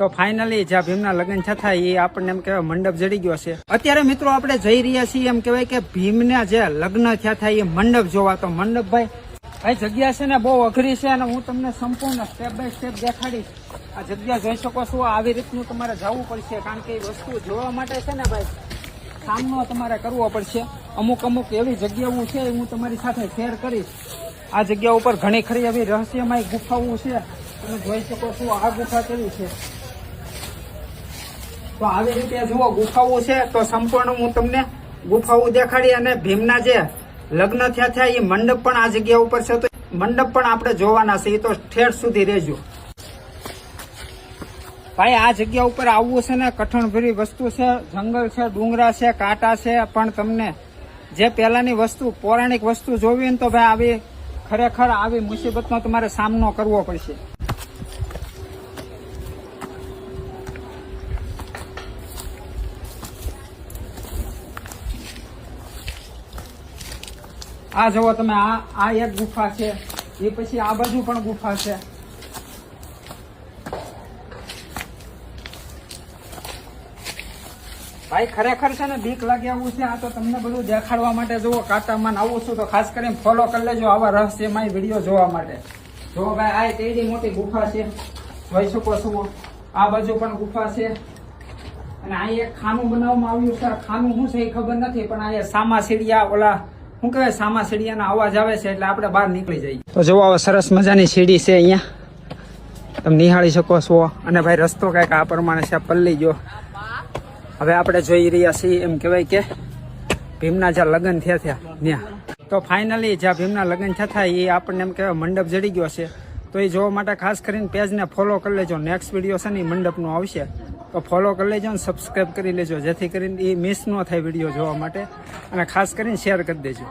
તો ફાઇનલી જ્યાં ભીમના લગ્ન થતા એ આપણને એમ કહેવાય મંડપ જડી ગયો છે. અત્યારે મિત્રો આપણે જઈ રહ્યા છીએ એમ કહેવાય કે ભીમના જે લગ્ન થયા હતા એ મંડપ જોવા. તો મંડપ ભાઈ જગ્યા છે ને બહુ અઘરી છે અને હું તમને સંપૂર્ણ સ્ટેપ બાય સ્ટેપ દેખાડીશ. આ જગ્યા જોઈ શકો છો. આવી રીતનું તમારે જવું પડશે કારણ કે એ વસ્તુ જોવા માટે છે ને ભાઈ સામનો તમારે કરવો પડશે. અમુક એવી જગ્યાઓ છે હું તમારી સાથે શેર કરીશ. આ જગ્યા ઉપર ઘણી ખરી એવી રહસ્યમય ગુફાઓ છે. તમે જોઈ શકો છો આ ગુફા કેવી છે. તો આવી રીતે જુઓ ગુફાઓ છે. તો સંપૂર્ણ હું તમને ગુફાઓ દેખાડી અને ભીમના જે લગ્ન થયા એ મંડપ પણ આ જગ્યા ઉપર છે. તો મંડપ પણ આપણે જોવાના છે. એ તો ઠેઠ સુધી રહેજો ભાઈ. આ જગ્યા ઉપર આવવું છે ને કઠણભરી વસ્તુ છે. જંગલ છે, ડુંગરા છે, કાંટા છે. પણ તમને જે પહેલાની વસ્તુ પૌરાણિક વસ્તુ જોવી ને તો ભાઈ આવી ખરેખર આવી મુસીબતનો તમારે સામનો કરવો પડશે. આ જુઓ તમે આ એક ગુફા છે. એ પછી આ બાજુ પણ ગુફા છે. ભાઈ ખરેખર છે ને બીક લાગે આવું છે. આ તો તમને બધું દેખાડવા માટે જુઓ કાંટામાં આવું છું તો ખાસ કરીને ફોલો કરી લેજો આવા રહસ્યમય વિડીયો જોવા માટે. જો ભાઈ આ તેડી મોટી ગુફા છે જોઈ શકો છો. આ બાજુ પણ ગુફા છે અને આ એક ખાનું બનાવવામાં આવ્યું છે. ખાનું શું છે એ ખબર નથી પણ આ સામા સીડિયા ઓલા શું કહેવાય સામા સીડિયાના અવાજ આવે છે એટલે આપણે બહાર નીકળી જઈએ. તો જુઓ હવે સરસ મજાની સીડી છે અહીંયા તમે નિહાળી શકો છો. અને ભાઈ રસ્તો કઈક આ પ્રમાણે છે. પલ્લી જો હવે આપણે જોઈ રહ્યા છીએ એમ કહેવાય કે ભીમના જ્યાં લગ્ન થયા ત્યાં. તો ફાઇનલી જ્યાં ભીમના લગ્ન થયા એ આપણને એમ કહેવાય મંડપ જડી ગયો છે. તો એ જોવા માટે ખાસ કરીને પેજને ફોલો કરી લેજો. નેક્સ્ટ વિડીયો છે ને એ મંડપનો આવશે તો ફોલો કરી લેજો અને સબસ્ક્રાઈબ કરી લેજો જેથી કરીને એ મિસ ન થાય વિડીયો જોવા માટે. અને ખાસ કરીને શેર કરી દેજો.